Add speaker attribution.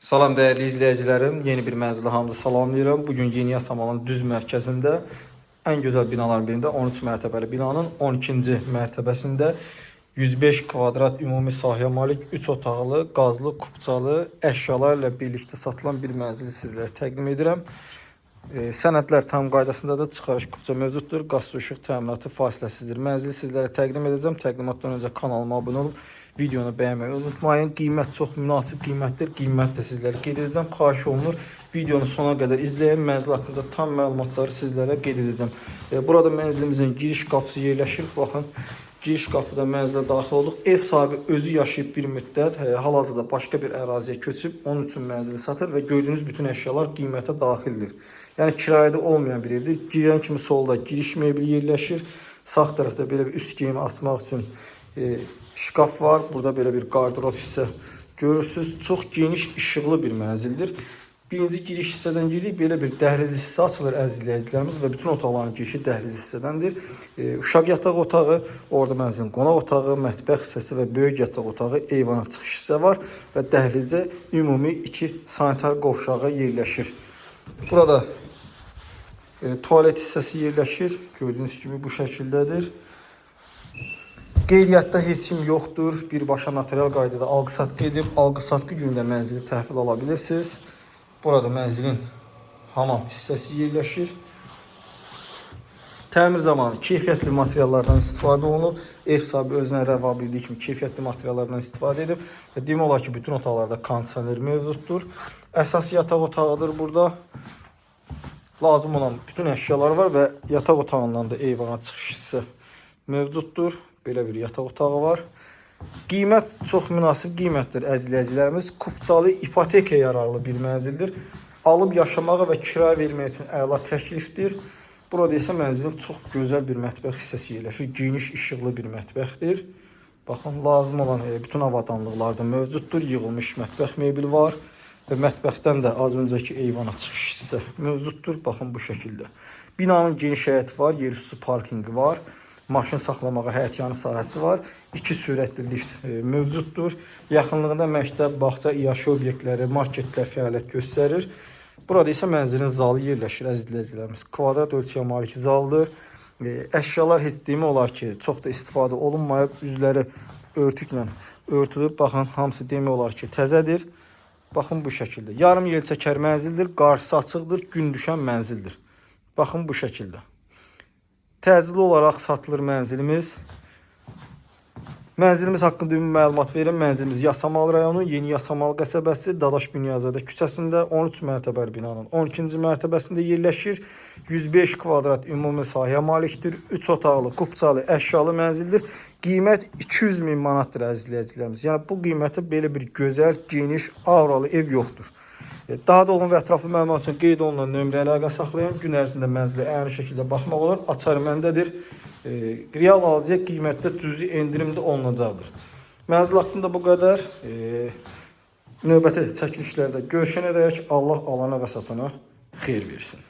Speaker 1: Salam değerli izləyicilərim, yeni bir mənzilə hamınızı salamlayıram. Bugün Yeni Yasamalın düz mərkəzində ən gözəl binaların birində 13 mərtəbəli binanın 12-ci mərtəbəsində 105 kvadrat ümumi sahəyə malik 3 otaqlı, qazlı, kupçalı əşyalarla birlikdə satılan bir mənzili sizlərə təqdim edirəm. Sənədlər tam qaydasındadır, çıxarış kupça mövcuddur, qaz su işıq təminatı fasiləsizdir. Mənzili sizlərə təqdim edəcəm. Təqdimatdan öncə kanalıma abunə olub videonu bəyənməyi unutmayın. Qiymət çox münasib qiymətdir. Qiymət də sizlərə qeyd edəcəm. Xahiş olunur videonu sona qədər izləyin. Mənzil haqqında tam məlumatları sizlərə qeyd edəcəm. Burada mənzilimizin giriş qapısı yerləşir. Baxın, giriş qapıda mənzilə daxil olduq. Ev sahibi özü yaşayıb bir müddət, hal-hazırda başqa bir əraziyə köçüb, onun üçün mənzili satır və gördüyünüz bütün əşyalar qiymətə daxildir. Yəni kirayədə olmayan bir evdir. Girən kimi solda giriş mebeli yerləşir. Sağ tərəfdə belə bir üst geyimi asmaq üçün şkaf var. Burada belə bir qardırop hissə görürsünüz. Çox geniş, işıqlı bir mənzildir. Birinci giriş hissədən giririk. Belə bir dəhliz hissə açılır əziz izləyicilərimiz və bütün otaqların girişi dəhliz hissədəndir. Uşaq yataq otağı, orada mənzilin qonaq otağı, mətbəx hissəsi və böyük yataq otağı, eyvana çıxış hissə var və dəhlizdə ümumi 2 sanitar qovşağı yerləşir. Burada tualet hissəsi yerləşir. Gördüyünüz kimi bu şəkildədir. Qeydiyyatda heç kim yoxdur. Birbaşa notarial qaydada alqı-satqı edib, alqı-satqı günündə mənzili təhvil ala bilirsiniz. Burada mənzilin hamam hissəsi yerləşir. Təmir zamanı keyfiyyətli materiallardan istifadə olunub. Ev sahibi özünə rəva bildiyi kimi keyfiyyətli materiallardan istifadə edib. Demək olar ki, bütün otaqlarda kondisioner mövcuddur. Əsas yataq otağıdır burada. Lazım olan bütün əşyalar var və yataq otağından da eyvana çıxış hissə mövcuddur. Belə bir yataq otağı var. Qiymət çox münasib qiymətdir əziz izləyicilərimiz. Kupçalı, ipoteka yararlı bir mənzildir. Alıb yaşamağa və kirayə vermək üçün əla təklifdir. Burada isə mənzilin çox gözəl bir mətbəx hissəsi yerləşir. Geniş, işıqlı bir mətbəxdir. Baxın, lazım olan bütün avadanlıqlar da mövcuddur. Yığılmış mətbəx mebeli var. Və mətbəxdən də az öncəki eyvana çıxış hissə mövcuddur. Baxın bu şəkildə. Binanın geniş həyəti var, yerüstü parkingi var. Maşın saxlamağa həyətyanı sahəsi var. 2 sürətli lift mövcuddur. Yaxınlığında məktəb, bağça, iaşə obyektləri, marketlər fəaliyyət göstərir. Burada isə mənzilin zalı yerləşir əziz izləyicilərimiz. Kvadrat ölçüyə malik zaldır. Əşyalar heç demək olar ki, çox da istifadə olunmayıb. Üzləri örtüklə örtülüb. Baxın, hamısı demək olar ki, təzədir. Baxın bu şəkildə. Yarım yelçəkər mənzildir. Qarşısı açıqdır. Gün düşən mənzildir. Baxın bu şəkildə. Təcili olaraq satılır mənzilimiz. Mənzilimiz haqqında ümumi məlumat verim. Mənzilimiz Yasamal rayonu, Yeni Yasamal qəsəbəsi, Dadaş Bünyadzadə küçəsində 13 mərtəbəli binanın 12-ci mərtəbəsində yerləşir. 105 kvadrat ümumi sahəyə malikdir. 3 otaqlı, kupçalı, əşyalı mənzildir. Qiymət 200 min manatdır əziz izləyicilərimiz. Yəni bu qiymətə belə bir gözəl, geniş, avralı ev yoxdur. Daha dolğun və ətraflı məlumat üçün qeyd olunan nömrə əlaqə saxlayın. Gün ərzində mənzilə əyani şəkildə baxmaq olur. Açar məndədir. Real alıcıya qiymətdə cüzi endirim də olunacaqdır. Mənzil haqqında bu qədər. Növbəti çəkilişlərdə görüşənədək Allah alana və satana xeyir versin.